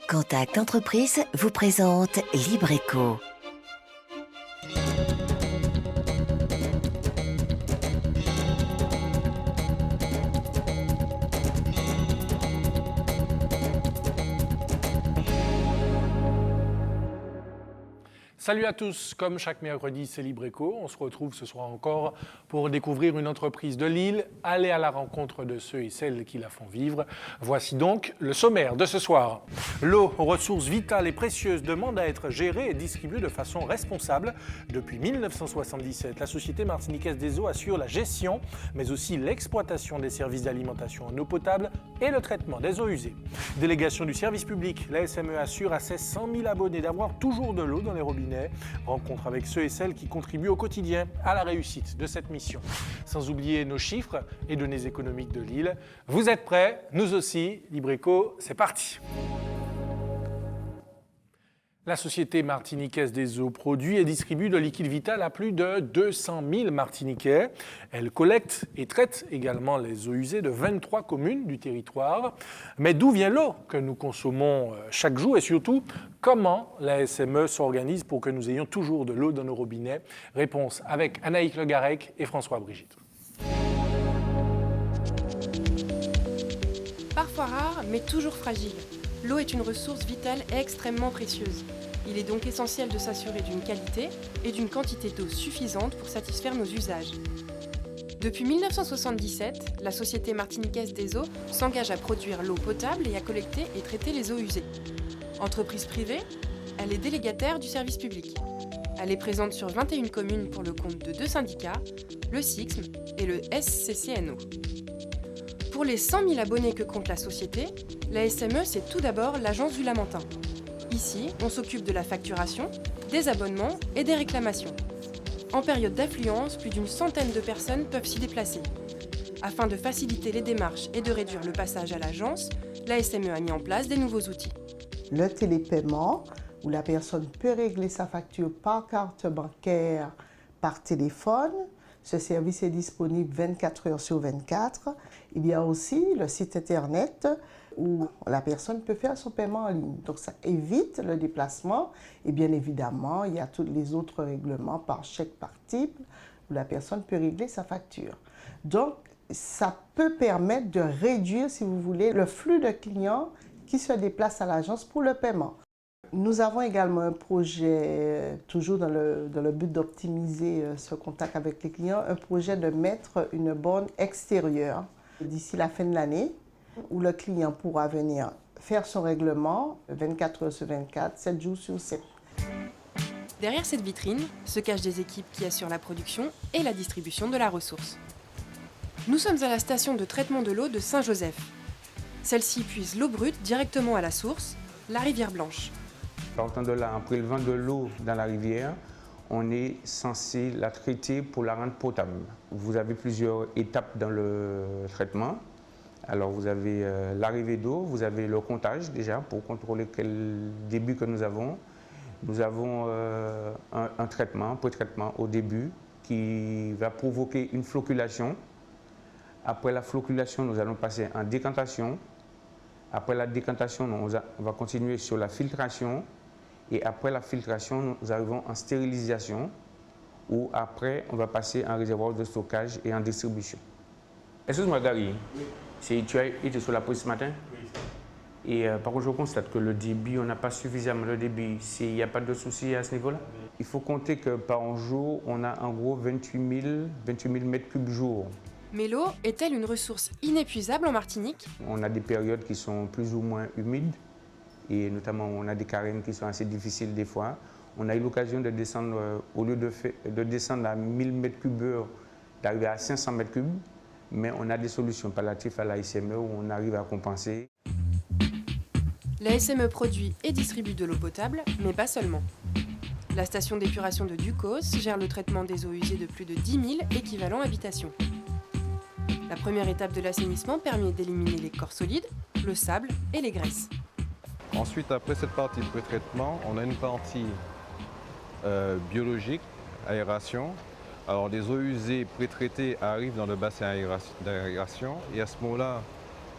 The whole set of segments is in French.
Contact Entreprise vous présente Libreco. Salut à tous, comme chaque mercredi, c'est Libreco. On se retrouve ce soir encore pour découvrir une entreprise de Lille, aller à la rencontre de ceux et celles qui la font vivre. Voici donc le sommaire de ce soir. L'eau, ressource vitale et précieuse, demande à être gérée et distribuée de façon responsable. Depuis 1977, la société martiniquaise des eaux assure la gestion, mais aussi l'exploitation des services d'alimentation en eau potable et le traitement des eaux usées. Délégation du service public, la SME assure à ses 100 000 abonnés d'avoir toujours de l'eau dans les robinets. Rencontre avec ceux et celles qui contribuent au quotidien à la réussite de cette mission. Sans oublier nos chiffres et données économiques de Lille. Vous êtes prêts? Nous aussi. Libreco, c'est parti. La société martiniquaise des eaux produit et distribue de liquide vital à plus de 200 000 Martiniquais. Elle collecte et traite également les eaux usées de 23 communes du territoire. Mais d'où vient l'eau que nous consommons chaque jour et surtout, comment la SME s'organise pour que nous ayons toujours de l'eau dans nos robinets? Réponse avec Anaïk Le Garec et François Brigitte. Parfois rare, mais toujours fragile. L'eau est une ressource vitale et extrêmement précieuse. Il est donc essentiel de s'assurer d'une qualité et d'une quantité d'eau suffisante pour satisfaire nos usages. Depuis 1977, la Société martiniquaise des eaux s'engage à produire l'eau potable et à collecter et traiter les eaux usées. Entreprise privée, elle est délégataire du service public. Elle est présente sur 21 communes pour le compte de 2 syndicats, le SIXM et le SCCNO. Pour les 100 000 abonnés que compte la société, la SME, c'est tout d'abord l'Agence du Lamentin. Ici, on s'occupe de la facturation, des abonnements et des réclamations. En période d'affluence, plus d'une centaine de personnes peuvent s'y déplacer. Afin de faciliter les démarches et de réduire le passage à l'agence, la SME a mis en place des nouveaux outils. Le télépaiement, où la personne peut régler sa facture par carte bancaire, par téléphone. Ce service est disponible 24 heures sur 24. Il y a aussi le site internet où la personne peut faire son paiement en ligne. Donc ça évite le déplacement et bien évidemment, il y a tous les autres règlements par chèque, par type, où la personne peut régler sa facture. Donc ça peut permettre de réduire, si vous voulez, le flux de clients qui se déplacent à l'agence pour le paiement. Nous avons également un projet, toujours dans le but d'optimiser ce contact avec les clients, un projet de mettre une borne extérieure d'ici la fin de l'année, où le client pourra venir faire son règlement 24 heures sur 24, 7 jours sur 7. Derrière cette vitrine se cachent des équipes qui assurent la production et la distribution de la ressource. Nous sommes à la station de traitement de l'eau de Saint-Joseph. Celle-ci puise l'eau brute directement à la source, la rivière Blanche. Partant de là, en prélevant de l'eau dans la rivière, on est censé la traiter pour la rendre potable. Vous avez plusieurs étapes dans le traitement. Alors vous avez l'arrivée d'eau, vous avez le comptage déjà pour contrôler quel début que nous avons. Nous avons un traitement, un pré-traitement au début qui va provoquer une floculation. Après la floculation, nous allons passer en décantation. Après la décantation, on va continuer sur la filtration. Et après la filtration, nous arrivons en stérilisation, où après, on va passer en réservoir de stockage et en distribution. Excuse-moi, Gary, tu as été sur la prise ce matin? Oui. Et par contre, je constate que le débit, on n'a pas suffisamment de débit. Il n'y a pas de souci à ce niveau-là? Il faut compter que par jour, on a en gros 28 000 mètres cubes jour. Mais l'eau est-elle une ressource inépuisable en Martinique? On a des périodes qui sont plus ou moins humides. Et notamment, on a des carènes qui sont assez difficiles des fois. On a eu l'occasion de descendre, au lieu de descendre à 1000 m3, d'arriver à 500 m3. Mais on a des solutions palliatives à la SME où on arrive à compenser. La SME produit et distribue de l'eau potable, mais pas seulement. La station d'épuration de Ducos gère le traitement des eaux usées de plus de 10 000 équivalents habitations. La première étape de l'assainissement permet d'éliminer les corps solides, le sable et les graisses. Ensuite, après cette partie de pré-traitement, on a une partie biologique, aération. Alors, les eaux usées pré-traitées arrivent dans le bassin d'aération et à ce moment-là,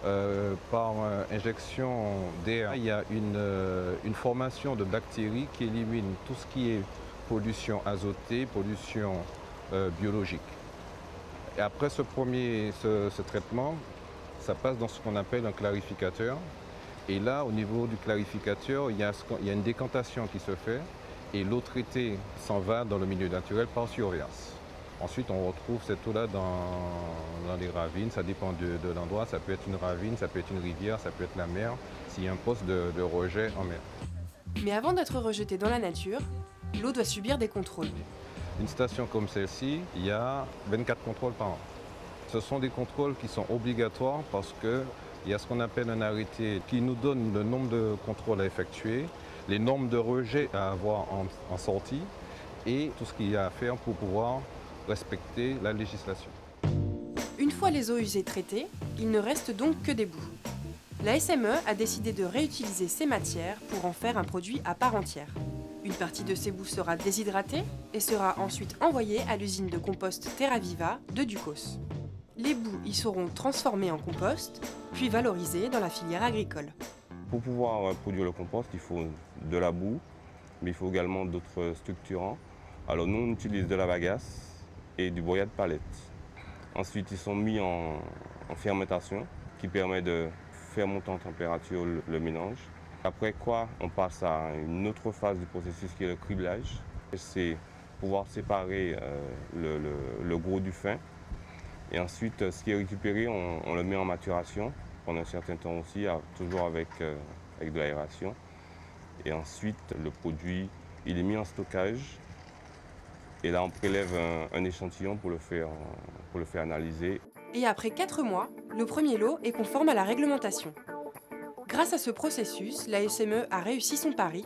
par injection d'air. Il y a une formation de bactéries qui élimine tout ce qui est pollution azotée, pollution biologique. Et après ce traitement, ça passe dans ce qu'on appelle un clarificateur. Et là, au niveau du clarificateur, il y a une décantation qui se fait et l'eau traitée s'en va dans le milieu naturel par surveillance. Ensuite, on retrouve cette eau-là dans les ravines, ça dépend de l'endroit, ça peut être une ravine, ça peut être une rivière, ça peut être la mer, s'il y a un poste de rejet en mer. Mais avant d'être rejetée dans la nature, l'eau doit subir des contrôles. Une station comme celle-ci, il y a 24 contrôles par an. Ce sont des contrôles qui sont obligatoires parce qu'il y a ce qu'on appelle un arrêté qui nous donne le nombre de contrôles à effectuer, les normes de rejet à avoir en sortie et tout ce qu'il y a à faire pour pouvoir respecter la législation. Une fois les eaux usées traitées, il ne reste donc que des boues. La SME a décidé de réutiliser ces matières pour en faire un produit à part entière. Une partie de ces boues sera déshydratée et sera ensuite envoyée à l'usine de compost TerraViva de Ducos. Les boues y seront transformées en compost, puis valorisées dans la filière agricole. Pour pouvoir produire le compost, il faut de la boue, mais il faut également d'autres structurants. Alors nous, on utilise de la bagasse et du broyat de palette. Ensuite, ils sont mis en fermentation qui permet de faire monter en température le mélange. Après quoi, on passe à une autre phase du processus qui est le criblage. C'est pouvoir séparer le gros du fin. Et ensuite, ce qui est récupéré, on le met en maturation pendant un certain temps aussi, toujours avec de l'aération. Et ensuite, le produit, il est mis en stockage. Et là, on prélève un échantillon pour le faire analyser. Et après 4 mois, le premier lot est conforme à la réglementation. Grâce à ce processus, la SME a réussi son pari,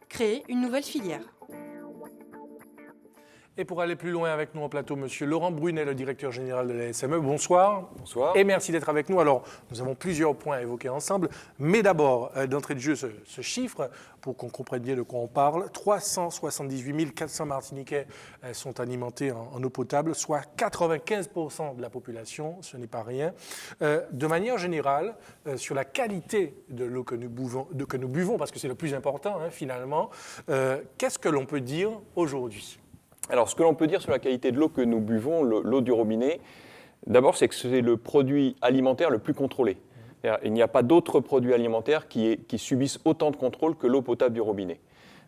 créer une nouvelle filière. Et pour aller plus loin avec nous en plateau, Monsieur Laurent Brunet, le directeur général de la SME. Bonsoir. Bonsoir. Et merci d'être avec nous. Alors, nous avons plusieurs points à évoquer ensemble. Mais d'abord, d'entrée de jeu, ce chiffre, pour qu'on comprenne bien de quoi on parle. 378 400 Martiniquais sont alimentés en eau potable, soit 95% de la population. Ce n'est pas rien. De manière générale, sur la qualité de l'eau que nous buvons, parce que c'est le plus important, finalement, qu'est-ce que l'on peut dire aujourd'hui ? Alors, ce que l'on peut dire sur la qualité de l'eau que nous buvons, l'eau du robinet, d'abord, c'est que c'est le produit alimentaire le plus contrôlé. Il n'y a pas d'autres produits alimentaires qui subissent autant de contrôle que l'eau potable du robinet.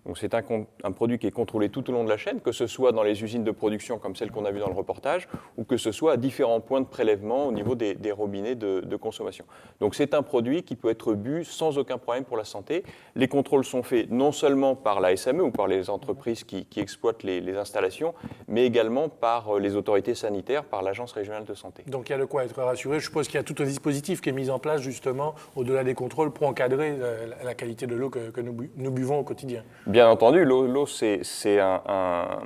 Donc, c'est un produit qui est contrôlé tout au long de la chaîne, que ce soit dans les usines de production comme celle qu'on a vue dans le reportage, ou que ce soit à différents points de prélèvement au niveau des robinets de consommation. Donc, c'est un produit qui peut être bu sans aucun problème pour la santé. Les contrôles sont faits non seulement par la SME ou par les entreprises qui exploitent les installations, mais également par les autorités sanitaires, par l'Agence régionale de santé. Donc, il y a de quoi être rassuré. Je suppose qu'il y a tout un dispositif qui est mis en place, justement, au-delà des contrôles, pour encadrer la qualité de l'eau que nous buvons au quotidien. Bien entendu, l'eau, c'est un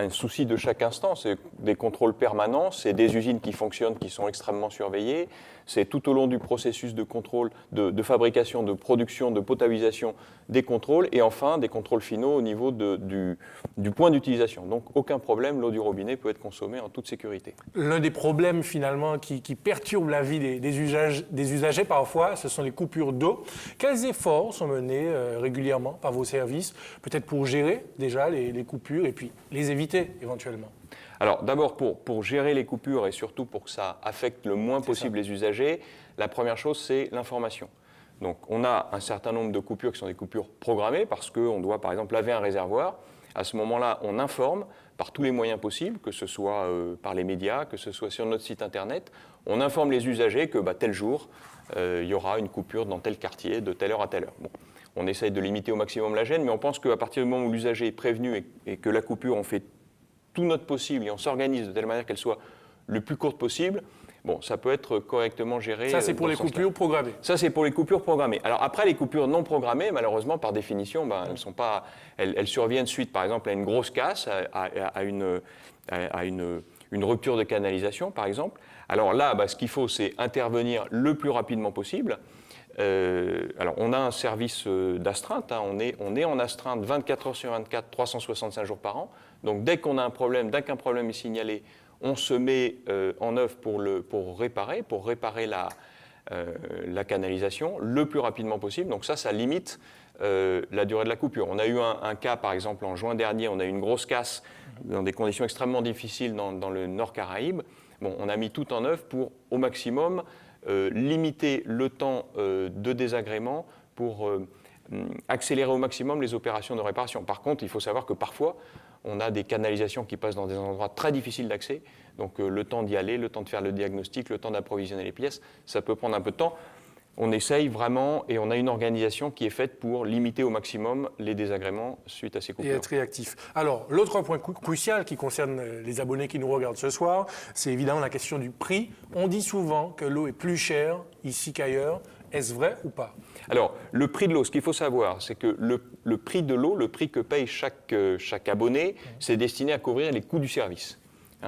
souci de chaque instant. C'est des contrôles permanents, c'est des usines qui fonctionnent, qui sont extrêmement surveillées. C'est tout au long du processus de contrôle, de fabrication, de production, de potabilisation, des contrôles. Et enfin, des contrôles finaux au niveau du point d'utilisation. Donc, aucun problème, l'eau du robinet peut être consommée en toute sécurité. L'un des problèmes, finalement, qui perturbe la vie des usagers parfois, ce sont les coupures d'eau. Quels efforts sont menés régulièrement par vos services, peut-être pour gérer déjà les coupures et puis les éviter éventuellement ? Alors d'abord, pour gérer les coupures et surtout pour que ça affecte le moins possible les usagers, la première chose, c'est l'information. Donc on a un certain nombre de coupures qui sont des coupures programmées parce qu'on doit par exemple laver un réservoir. À ce moment-là, on informe par tous les moyens possibles, que ce soit par les médias, que ce soit sur notre site internet. On informe les usagers que tel jour, il y aura une coupure dans tel quartier de telle heure à telle heure. Bon. On essaye de limiter au maximum la gêne, mais on pense qu'à partir du moment où l'usager est prévenu et que la coupure, on fait tout notre possible et on s'organise de telle manière qu'elle soit le plus courte possible, bon, ça peut être correctement géré. Ça, c'est pour les coupures programmées. Ça, c'est pour les coupures programmées. Alors après, les coupures non programmées, malheureusement, par définition, elles surviennent suite, par exemple, à une grosse casse, à une rupture de canalisation, par exemple. Alors là, ce qu'il faut, c'est intervenir le plus rapidement possible. Alors, on a un service d'astreinte, on est en astreinte 24 heures sur 24, 365 jours par an. Donc, dès qu'on a un problème, dès qu'un problème est signalé, on se met en œuvre pour réparer la canalisation le plus rapidement possible. Donc ça limite la durée de la coupure. On a eu un cas, par exemple, en juin dernier, on a eu une grosse casse dans des conditions extrêmement difficiles dans le Nord Caraïbe. Bon, on a mis tout en œuvre pour, au maximum, limiter le temps de désagrément pour accélérer au maximum les opérations de réparation. Par contre, il faut savoir que parfois, on a des canalisations qui passent dans des endroits très difficiles d'accès. Donc le temps d'y aller, le temps de faire le diagnostic, le temps d'approvisionner les pièces, ça peut prendre un peu de temps. On essaye vraiment et on a une organisation qui est faite pour limiter au maximum les désagréments suite à ces coupures. Et être réactif. Alors, l'autre point crucial qui concerne les abonnés qui nous regardent ce soir, c'est évidemment la question du prix. On dit souvent que l'eau est plus chère ici qu'ailleurs. Est-ce vrai ou pas? Alors, le prix de l'eau, ce qu'il faut savoir, c'est que le prix de l'eau, le prix que paye chaque abonné, c'est destiné à couvrir les coûts du service.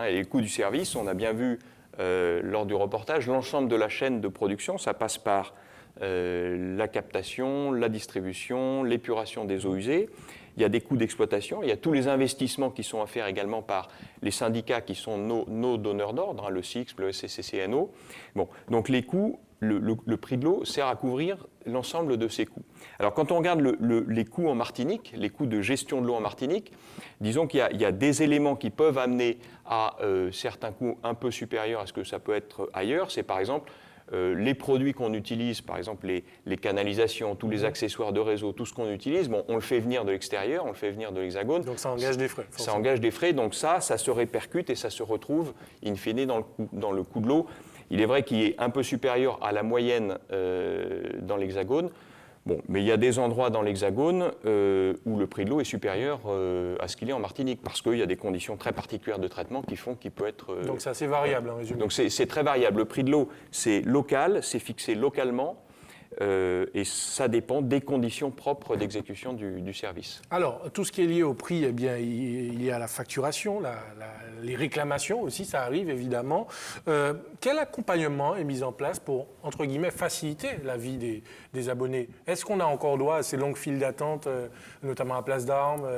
Et les coûts du service, on a bien vu lors du reportage, l'ensemble de la chaîne de production, ça passe par la captation, la distribution, l'épuration des eaux usées. Il y a des coûts d'exploitation, il y a tous les investissements qui sont à faire également par les syndicats qui sont nos donneurs d'ordre, le CICSP, le SCCNO. Bon, donc les coûts, le prix de l'eau sert à couvrir l'ensemble de ces coûts. Alors quand on regarde les coûts en Martinique, les coûts de gestion de l'eau en Martinique, disons qu'il y a des éléments qui peuvent amener à certains coûts un peu supérieurs à ce que ça peut être ailleurs. C'est par exemple les produits qu'on utilise, par exemple les canalisations, tous les accessoires de réseau, tout ce qu'on utilise, bon, on le fait venir de l'extérieur, on le fait venir de l'Hexagone. Donc ça engage des frais. Ça engage des frais, donc ça se répercute et ça se retrouve in fine dans le coût de l'eau. Il est vrai qu'il est un peu supérieur à la moyenne dans l'Hexagone. Bon, mais il y a des endroits dans l'Hexagone où le prix de l'eau est supérieur à ce qu'il est en Martinique, parce qu'il y a des conditions très particulières de traitement qui font qu'il peut être... Donc c'est assez variable en résumé. Donc c'est très variable. Le prix de l'eau, c'est local, c'est fixé localement, et ça dépend des conditions propres d'exécution du service. Alors, tout ce qui est lié au prix, eh bien, il y a la facturation, les réclamations aussi, ça arrive évidemment. Quel accompagnement est mis en place pour, entre guillemets, faciliter la vie des abonnés? Est-ce qu'on a encore droit à ces longues files d'attente, notamment à Place d'Armes,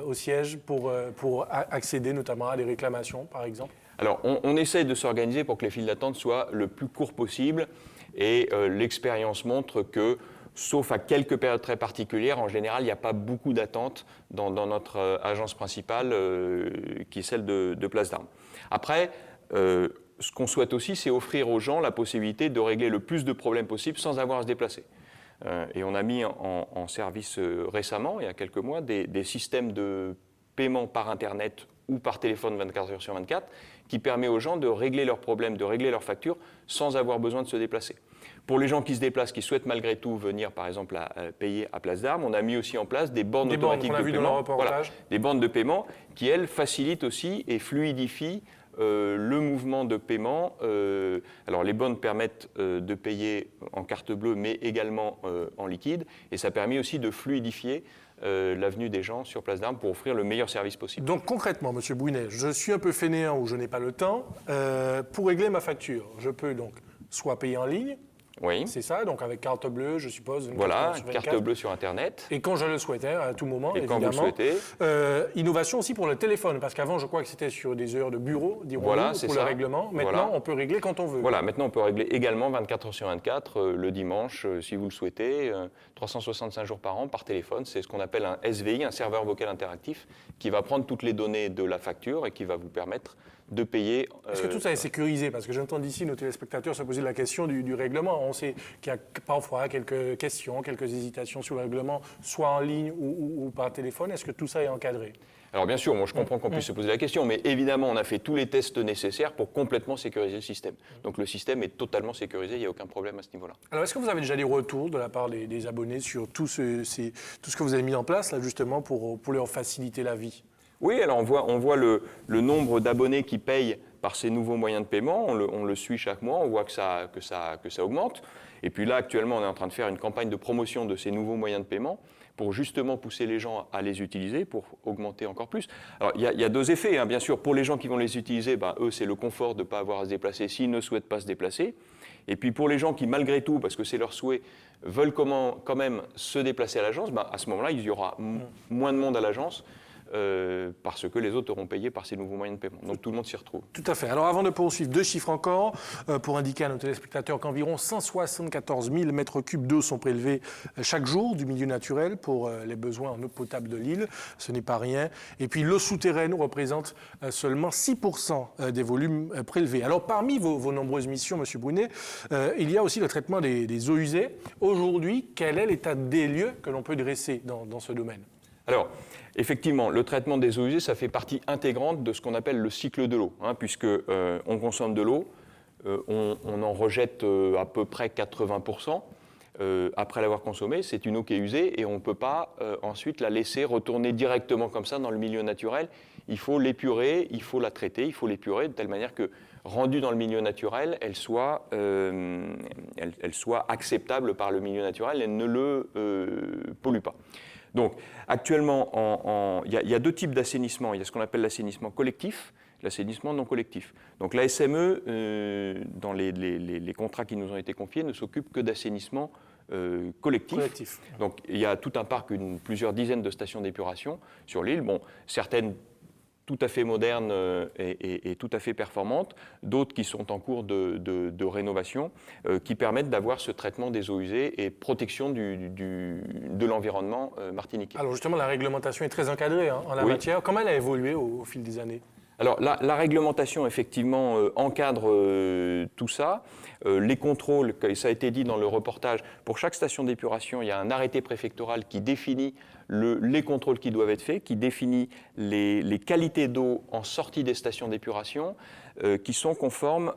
au siège, pour accéder notamment à des réclamations, par exemple? Alors, on essaye de s'organiser pour que les files d'attente soient le plus courts possible. Et l'expérience montre que, sauf à quelques périodes très particulières, en général, il n'y a pas beaucoup d'attente dans notre agence principale, qui est celle de Place d'Armes. Après, ce qu'on souhaite aussi, c'est offrir aux gens la possibilité de régler le plus de problèmes possible sans avoir à se déplacer. Et on a mis en service récemment, il y a quelques mois, des systèmes de paiement par Internet ou par téléphone 24 heures sur 24, qui permet aux gens de régler leurs problèmes, de régler leurs factures, sans avoir besoin de se déplacer. Pour les gens qui se déplacent, qui souhaitent malgré tout venir, par exemple, payer à Place d'Armes, on a mis aussi en place des bornes automatiques de paiement. Voilà, des bornes de paiement qui, elles, facilitent aussi et fluidifient le mouvement de paiement. Alors, les bornes permettent de payer en carte bleue, mais également en liquide, et ça permet aussi de fluidifier l'avenue des gens sur Place d'Armes pour offrir le meilleur service possible. Donc concrètement, M. Bouinet, je suis un peu fainéant ou je n'ai pas le temps. Pour régler ma facture, je peux donc soit payer en ligne, oui. C'est ça, donc avec carte bleue, je suppose. Voilà, carte bleue sur Internet. Et quand je le souhaitais, à tout moment, et évidemment. Quand vous le souhaitez. Innovation aussi pour le téléphone, parce qu'avant, je crois que c'était sur des heures de bureau, voilà, pour le règlement. Maintenant, on peut régler quand on veut. Voilà, maintenant, on peut régler également 24 heures sur 24, le dimanche, si vous le souhaitez, 365 jours par an, par téléphone. C'est ce qu'on appelle un SVI, un serveur vocal interactif, qui va prendre toutes les données de la facture et qui va vous permettre de payer... Est-ce que tout ça est sécurisé? Parce que j'entends d'ici nos téléspectateurs se poser la question du règlement. On sait qu'il y a parfois quelques questions, quelques hésitations sur le règlement, soit en ligne ou par téléphone. Est-ce que tout ça est encadré? Alors bien sûr, moi je comprends qu'on puisse se poser la question, mais évidemment on a fait tous les tests nécessaires pour complètement sécuriser le système. Donc le système est totalement sécurisé, il n'y a aucun problème à ce niveau-là. Alors est-ce que vous avez déjà des retours de la part des abonnés sur tout ce que vous avez mis en place là justement pour leur faciliter la vie? Oui, alors on voit le nombre d'abonnés qui payent par ces nouveaux moyens de paiement, on le suit chaque mois, on voit que ça augmente. Et puis là, actuellement, on est en train de faire une campagne de promotion de ces nouveaux moyens de paiement pour justement pousser les gens à les utiliser, pour augmenter encore plus. Alors, il y a deux effets, hein. Bien sûr, pour les gens qui vont les utiliser, eux, c'est le confort de ne pas avoir à se déplacer s'ils ne souhaitent pas se déplacer. Et puis pour les gens qui, malgré tout, parce que c'est leur souhait, veulent quand même se déplacer à l'agence, à ce moment-là, il y aura moins de monde à l'agence. parce que les autres auront payé par ces nouveaux moyens de paiement. Donc tout le monde s'y retrouve. Tout à fait. Alors avant de poursuivre, 2 chiffres encore pour indiquer à nos téléspectateurs qu'environ 174 000 mètres cubes d'eau sont prélevés chaque jour du milieu naturel pour les besoins en eau potable de l'île. Ce n'est pas rien. Et puis l'eau souterraine représente seulement 6% des volumes prélevés. Alors parmi vos nombreuses missions, M. Brunet, il y a aussi le traitement des eaux usées. Aujourd'hui, quel est l'état des lieux que l'on peut dresser dans ce domaine? Alors, effectivement, le traitement des eaux usées, ça fait partie intégrante de ce qu'on appelle le cycle de l'eau, puisque on consomme de l'eau, on en rejette à peu près 80%. Après l'avoir consommée, c'est une eau qui est usée et on ne peut pas ensuite la laisser retourner directement comme ça dans le milieu naturel. Il faut l'épurer, il faut la traiter, il faut l'épurer de telle manière que, rendue dans le milieu naturel, elle soit acceptable par le milieu naturel et ne le pollue pas. Donc, actuellement, il y a 2 types d'assainissement. Il y a ce qu'on appelle l'assainissement collectif, l'assainissement non collectif. Donc, la SME, dans les contrats qui nous ont été confiés, ne s'occupe que d'assainissement collectif. Donc, il y a tout un parc, plusieurs dizaines de stations d'épuration sur l'île. Bon, certaines tout à fait modernes et tout à fait performantes, d'autres qui sont en cours de rénovation, qui permettent d'avoir ce traitement des eaux usées et protection de l'environnement martiniquais. Alors justement, la réglementation est très encadrée en la matière. Comment elle a évolué au fil des années? Alors la réglementation, effectivement, encadre tout ça. Les contrôles, ça a été dit dans le reportage, pour chaque station d'épuration, il y a un arrêté préfectoral qui définit les contrôles qui doivent être faits, qui définit les qualités d'eau en sortie des stations d'épuration, qui sont conformes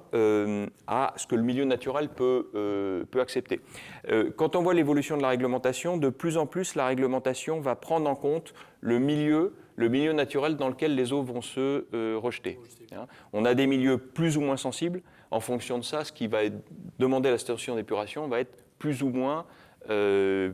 à ce que le milieu naturel peut accepter. Quand on voit l'évolution de la réglementation, de plus en plus, la réglementation va prendre en compte le milieu naturel dans lequel les eaux vont se rejeter. On a des milieux plus ou moins sensibles. En fonction de ça, ce qui va être demandé à la station d'épuration va être plus ou moins, le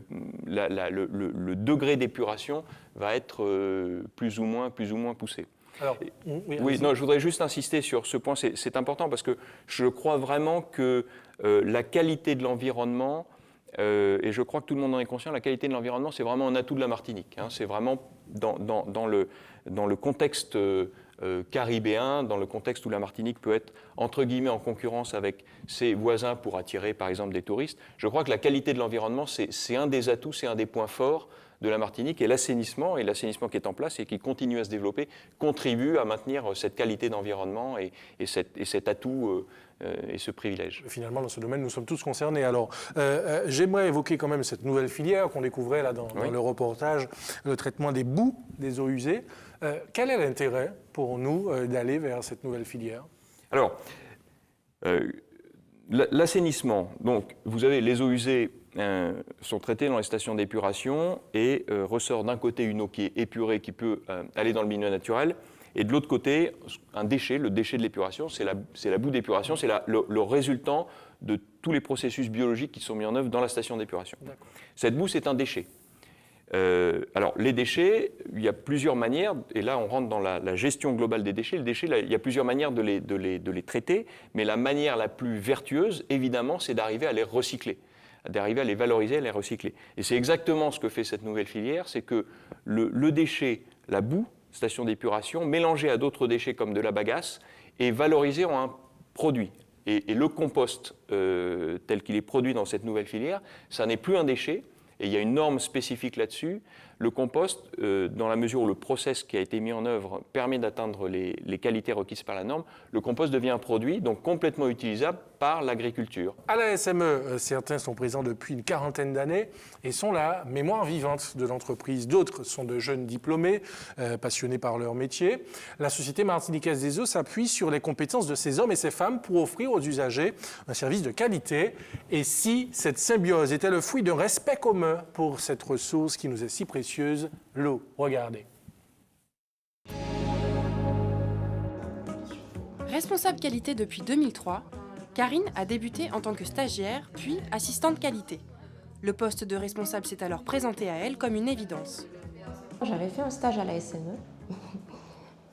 degré d'épuration va être plus ou moins poussé. Alors, je voudrais juste insister sur ce point, c'est important parce que je crois vraiment que la qualité de l'environnement, et je crois que tout le monde en est conscient, la qualité de l'environnement, c'est vraiment un atout de la Martinique. C'est vraiment dans le contexte caribéen, dans le contexte où la Martinique peut être, entre guillemets, en concurrence avec ses voisins pour attirer, par exemple, des touristes. Je crois que la qualité de l'environnement, c'est un des atouts, c'est un des points forts de la Martinique, et l'assainissement qui est en place et qui continue à se développer contribue à maintenir cette qualité d'environnement et cet atout et ce privilège. Finalement, dans ce domaine, nous sommes tous concernés. Alors, j'aimerais évoquer quand même cette nouvelle filière qu'on découvrait là dans le reportage, le traitement des boues des eaux usées. Quel est l'intérêt pour nous d'aller vers cette nouvelle filière? Alors, l'assainissement, donc vous avez les eaux usées sont traitées dans les stations d'épuration et ressort d'un côté une eau qui est épurée, qui peut aller dans le milieu naturel, et de l'autre côté, un déchet, le déchet de l'épuration, c'est la boue d'épuration, c'est le résultant de tous les processus biologiques qui sont mis en œuvre dans la station d'épuration. Cette boue, c'est un déchet. Alors, les déchets, il y a plusieurs manières, et là on rentre dans la gestion globale des déchets. Les déchets, là, il y a plusieurs manières de les traiter, mais la manière la plus vertueuse, évidemment, c'est d'arriver à les recycler, d'arriver à les valoriser, à les recycler. Et c'est exactement ce que fait cette nouvelle filière, c'est que le déchet, la boue, station d'épuration, mélangée à d'autres déchets comme de la bagasse, est valorisé en un produit. Et le compost, tel qu'il est produit dans cette nouvelle filière, ça n'est plus un déchet. Et il y a une norme spécifique là-dessus. Le compost, dans la mesure où le process qui a été mis en œuvre permet d'atteindre les qualités requises par la norme, le compost devient un produit donc complètement utilisable par l'agriculture. À la SME, certains sont présents depuis une quarantaine d'années et sont la mémoire vivante de l'entreprise. D'autres sont de jeunes diplômés, passionnés par leur métier. La Société martiniquaise des eaux s'appuie sur les compétences de ces hommes et ces femmes pour offrir aux usagers un service de qualité. Et si cette symbiose était le fruit d'un respect commun pour cette ressource qui nous est si précieuse, l'eau. Regardez. Responsable qualité depuis 2003, Karine a débuté en tant que stagiaire, puis assistante qualité. Le poste de responsable s'est alors présenté à elle comme une évidence. J'avais fait un stage à la SME,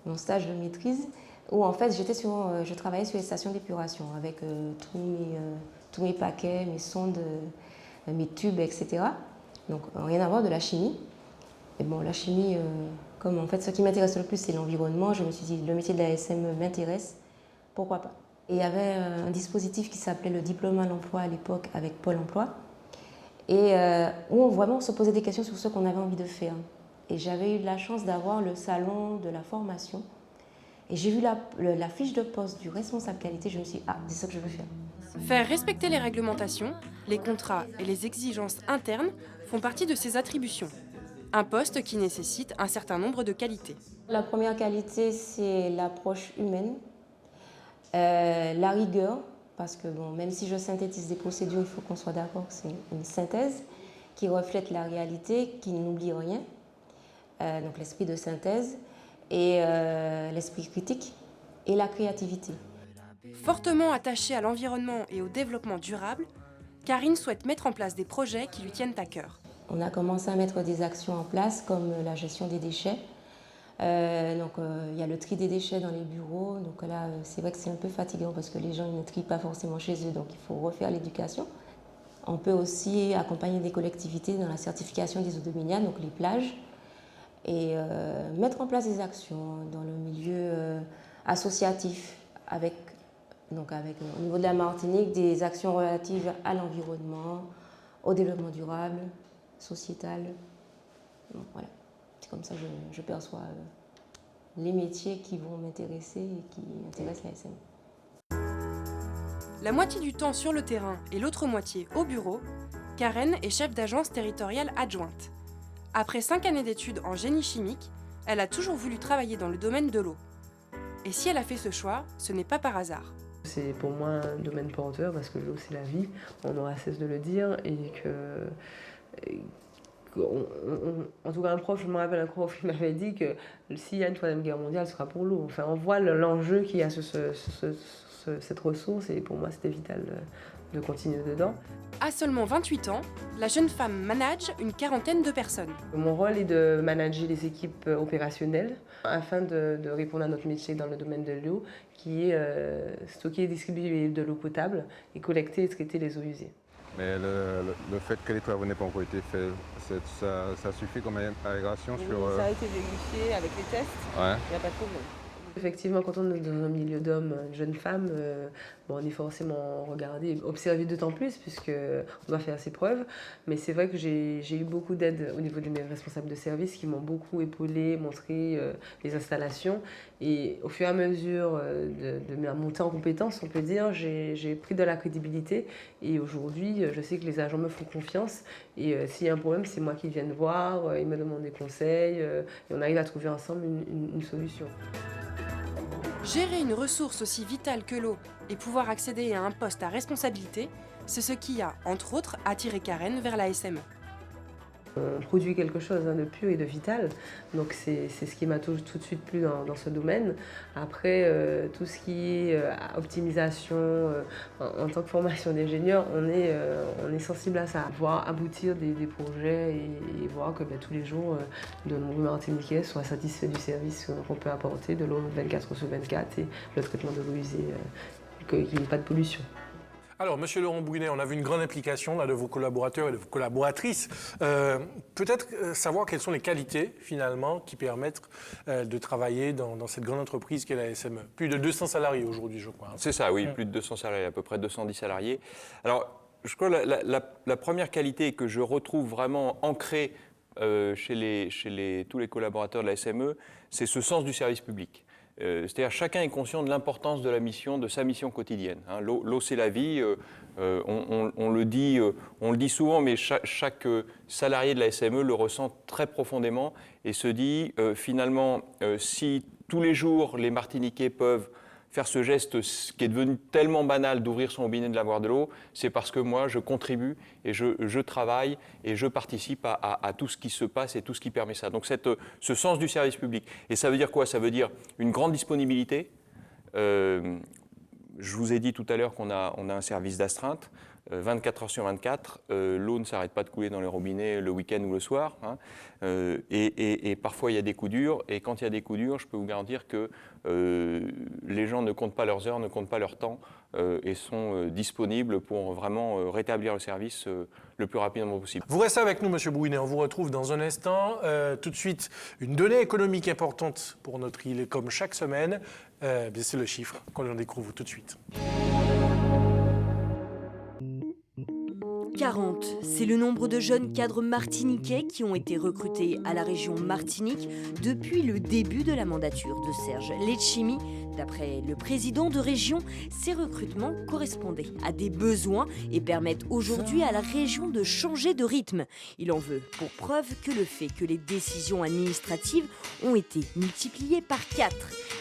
mon stage de maîtrise, où en fait je travaillais sur les stations d'épuration avec tous mes paquets, mes sondes, mes tubes, etc. Donc rien à voir de la chimie. Et bon, la chimie, Comme en fait, ce qui m'intéresse le plus, c'est l'environnement, je me suis dit, le métier de la SME m'intéresse, pourquoi pas. Et il y avait un dispositif qui s'appelait le diplôme à l'emploi à l'époque avec Pôle emploi, et où on vraiment se posait des questions sur ce qu'on avait envie de faire. Et j'avais eu la chance d'avoir le salon de la formation, et j'ai vu la fiche de poste du responsable qualité, je me suis dit, ah, c'est ça que je veux faire. Faire respecter les réglementations, les contrats et les exigences internes font partie de ses attributions. Un poste qui nécessite un certain nombre de qualités. La première qualité, c'est l'approche humaine, la rigueur, parce que bon, même si je synthétise des procédures, il faut qu'on soit d'accord que c'est une synthèse qui reflète la réalité, qui n'oublie rien, donc l'esprit de synthèse, et l'esprit critique, et la créativité. Fortement attachée à l'environnement et au développement durable, Karine souhaite mettre en place des projets qui lui tiennent à cœur. On a commencé à mettre des actions en place comme la gestion des déchets. Il y a le tri des déchets dans les bureaux. Donc là, c'est vrai que c'est un peu fatigant parce que les gens ne trient pas forcément chez eux, donc il faut refaire l'éducation. On peut aussi accompagner des collectivités dans la certification des eaux de baignade, donc les plages, et mettre en place des actions dans le milieu associatif au niveau de la Martinique, des actions relatives à l'environnement, au développement durable, sociétal. Donc, voilà. C'est comme ça que je perçois les métiers qui vont m'intéresser et qui intéressent la SME. La moitié du temps sur le terrain et l'autre moitié au bureau, Karen est chef d'agence territoriale adjointe. Après 5 années d'études en génie chimique, elle a toujours voulu travailler dans le domaine de l'eau. Et si elle a fait ce choix, ce n'est pas par hasard. C'est pour moi un domaine porteur parce que l'eau c'est la vie, on n'aura cesse de le dire et en tout cas un prof, je me rappelle un prof qui m'avait dit que s'il y a une troisième guerre mondiale, ce sera pour l'eau. Enfin on voit l'enjeu qu'il y a cette ressource et pour moi c'était vital de continuer dedans. À seulement 28 ans, la jeune femme manage une quarantaine de personnes. Mon rôle est de manager les équipes opérationnelles afin de répondre à notre métier dans le domaine de l'eau qui est stocker et distribuer de l'eau potable et collecter et traiter les eaux usées. Mais le fait que les travaux n'aient pas encore été faits, ça suffit comme aération sur... Ça a été vérifié avec les tests, Ouais. il n'y a pas de problème. Effectivement, quand on est dans un milieu d'hommes, une jeune femme, on est forcément regardé, observé d'autant plus puisqu'on doit faire ses preuves. Mais c'est vrai que j'ai eu beaucoup d'aide au niveau de mes responsables de service qui m'ont beaucoup épaulé, montré les installations. Et au fur et à mesure de ma montée en compétences, on peut dire, j'ai pris de la crédibilité. Et aujourd'hui, je sais que les agents me font confiance. Et s'il y a un problème, c'est moi qui viens voir, ils me demandent des conseils. Et on arrive à trouver ensemble une solution. Gérer une ressource aussi vitale que l'eau et pouvoir accéder à un poste à responsabilité, c'est ce qui a, entre autres, attiré Karen vers la SME. On produit quelque chose de pur et de vital, donc c'est ce qui m'a tout de suite plu dans ce domaine. Après, tout ce qui est optimisation, en tant que formation d'ingénieur, on est sensible à ça, voir aboutir des projets et voir que tous les jours, de nombreux Martiniquais soient satisfaits du service qu'on peut apporter, de l'eau 24/24 et le traitement de l'eau usée, qu'il n'y ait pas de pollution. Alors, Monsieur Laurent Brunet, on a vu une grande implication là, de vos collaborateurs et de vos collaboratrices. Peut-être savoir quelles sont les qualités, finalement, qui permettent de travailler dans cette grande entreprise qu'est la SME. Plus de 200 salariés aujourd'hui, je crois. C'est ça, oui, plus de 200 salariés, à peu près 210 salariés. Alors, je crois que la première qualité que je retrouve vraiment ancrée chez tous les collaborateurs de la SME, c'est ce sens du service public. C'est-à-dire chacun est conscient de l'importance de la mission, de sa mission quotidienne. L'eau, c'est la vie. On le dit souvent, mais chaque salarié de la SME le ressent très profondément et se dit finalement, si tous les jours les Martiniquais peuvent faire ce geste qui est devenu tellement banal d'ouvrir son robinet et de boire de l'eau, c'est parce que moi, je contribue et je travaille et je participe à tout ce qui se passe et tout ce qui permet ça. Donc ce sens du service public. Et ça veut dire quoi? Ça veut dire une grande disponibilité. Je vous ai dit tout à l'heure qu'on a un service d'astreinte. 24 heures sur 24, l'eau ne s'arrête pas de couler dans les robinets le week-end ou le soir. Et parfois, il y a des coups durs. Et quand il y a des coups durs, je peux vous garantir que les gens ne comptent pas leurs heures, ne comptent pas leur temps et sont disponibles pour vraiment rétablir le service le plus rapidement possible. Vous restez avec nous, Monsieur Brouinet. On vous retrouve dans un instant. Tout de suite, une donnée économique importante pour notre île, comme chaque semaine. C'est le chiffre qu'on en découvre tout de suite. 40, c'est le nombre de jeunes cadres martiniquais qui ont été recrutés à la région Martinique depuis le début de la mandature de Serge Letchimy. D'après le président de région, ces recrutements correspondaient à des besoins et permettent aujourd'hui à la région de changer de rythme. Il en veut pour preuve que le fait que les décisions administratives ont été multipliées par 4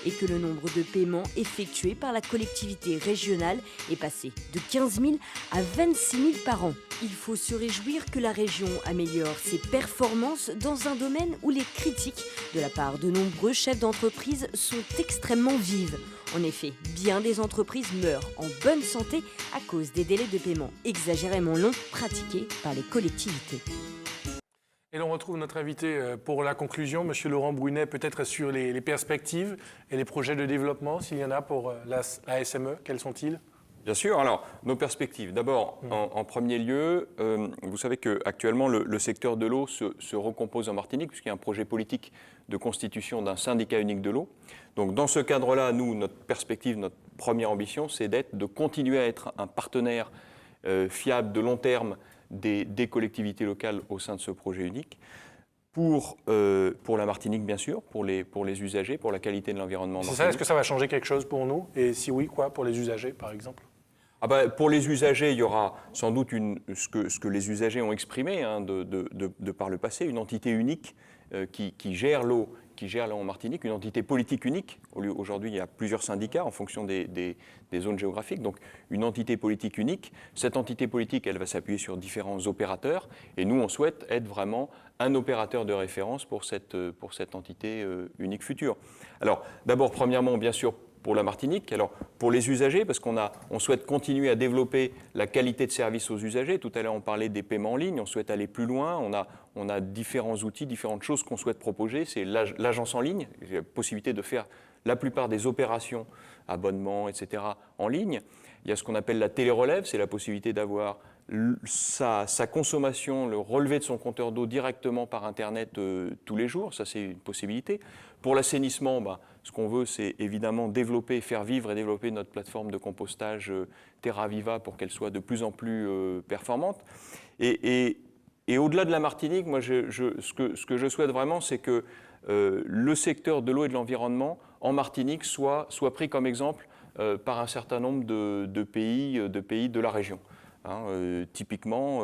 et que le nombre de paiements effectués par la collectivité régionale est passé de 15 000 à 26 000 par an. Il faut se réjouir que la région améliore ses performances dans un domaine où les critiques de la part de nombreux chefs d'entreprise sont extrêmement vives. En effet, bien des entreprises meurent en bonne santé à cause des délais de paiement exagérément longs pratiqués par les collectivités. Et l'on retrouve notre invité pour la conclusion, Monsieur Laurent Brouinet, peut-être sur les perspectives et les projets de développement, s'il y en a pour la SME, quels sont-ils ? Bien sûr. Alors, nos perspectives. D'abord, en premier lieu, vous savez qu'actuellement, le secteur de l'eau se recompose en Martinique, puisqu'il y a un projet politique de constitution d'un syndicat unique de l'eau. Donc, dans ce cadre-là, nous, notre perspective, notre première ambition, c'est de continuer à être un partenaire fiable de long terme des collectivités locales au sein de ce projet unique. Pour la Martinique, bien sûr, pour les usagers, pour la qualité de l'environnement. C'est ça, est-ce que ça va changer quelque chose pour nous? Et si oui, quoi, pour les usagers, par exemple? Pour les usagers, il y aura sans doute ce que les usagers ont exprimé de par le passé, une entité unique qui gère l'eau en Martinique, une entité politique unique. Aujourd'hui, il y a plusieurs syndicats en fonction des zones géographiques, donc une entité politique unique. Cette entité politique, elle va s'appuyer sur différents opérateurs, et nous, on souhaite être vraiment un opérateur de référence pour cette entité unique future. Alors, d'abord, premièrement, bien sûr, pour la Martinique, alors pour les usagers, parce qu'on souhaite continuer à développer la qualité de service aux usagers. Tout à l'heure, on parlait des paiements en ligne, on souhaite aller plus loin, on a différents outils, différentes choses qu'on souhaite proposer. C'est l'agence en ligne, la possibilité de faire la plupart des opérations, abonnements, etc., en ligne. Il y a ce qu'on appelle la télérelève, c'est la possibilité d'avoir sa consommation, le relevé de son compteur d'eau directement par Internet tous les jours. Ça, c'est une possibilité. Pour l'assainissement, ce qu'on veut, c'est évidemment développer, faire vivre et développer notre plateforme de compostage Terra Viva pour qu'elle soit de plus en plus performante. Et au-delà de la Martinique, moi, ce que je souhaite vraiment, c'est que le secteur de l'eau et de l'environnement en Martinique soit pris comme exemple par un certain nombre de pays de la région. Typiquement,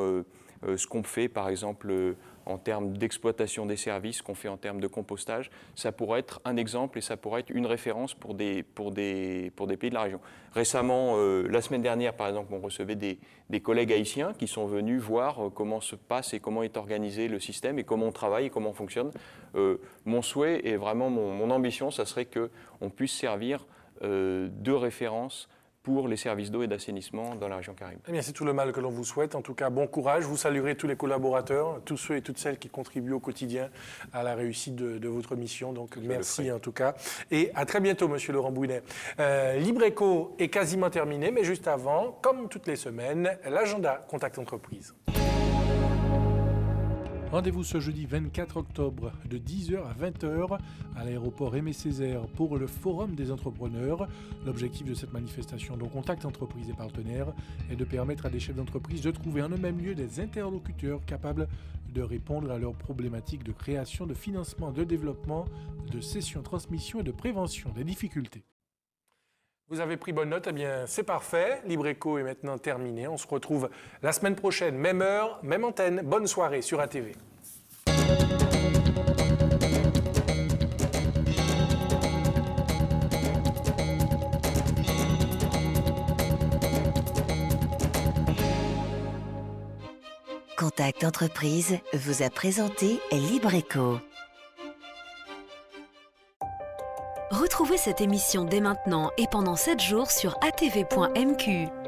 ce qu'on fait, par exemple, en termes d'exploitation des services, ce qu'on fait en termes de compostage, ça pourrait être un exemple et ça pourrait être une référence pour des pays de la région. Récemment, la semaine dernière, par exemple, on recevait des collègues haïtiens qui sont venus voir comment se passe et comment est organisé le système et comment on travaille et comment on fonctionne. Mon souhait et vraiment mon ambition, ça serait qu'on puisse servir de référence pour les services d'eau et d'assainissement dans la région Caraïbe. Eh bien, c'est tout le mal que l'on vous souhaite. En tout cas, bon courage. Vous saluerez tous les collaborateurs, tous ceux et toutes celles qui contribuent au quotidien à la réussite de votre mission. Donc, merci en tout cas. Et à très bientôt, Monsieur Laurent Brouinet. Libreco est quasiment terminé, mais juste avant, comme toutes les semaines, l'agenda Contact Entreprise. Rendez-vous ce jeudi 24 octobre de 10h à 20h à l'aéroport Aimé Césaire pour le Forum des entrepreneurs. L'objectif de cette manifestation, dont Contact Entreprise et partenaires, est de permettre à des chefs d'entreprise de trouver en un même lieu des interlocuteurs capables de répondre à leurs problématiques de création, de financement, de développement, de cession, transmission et de prévention des difficultés. Vous avez pris bonne note, eh bien c'est parfait. Libreco est maintenant terminé. On se retrouve la semaine prochaine, même heure, même antenne. Bonne soirée sur ATV. Contact Entreprise vous a présenté Libreco. Retrouvez cette émission dès maintenant et pendant 7 jours sur atv.mq.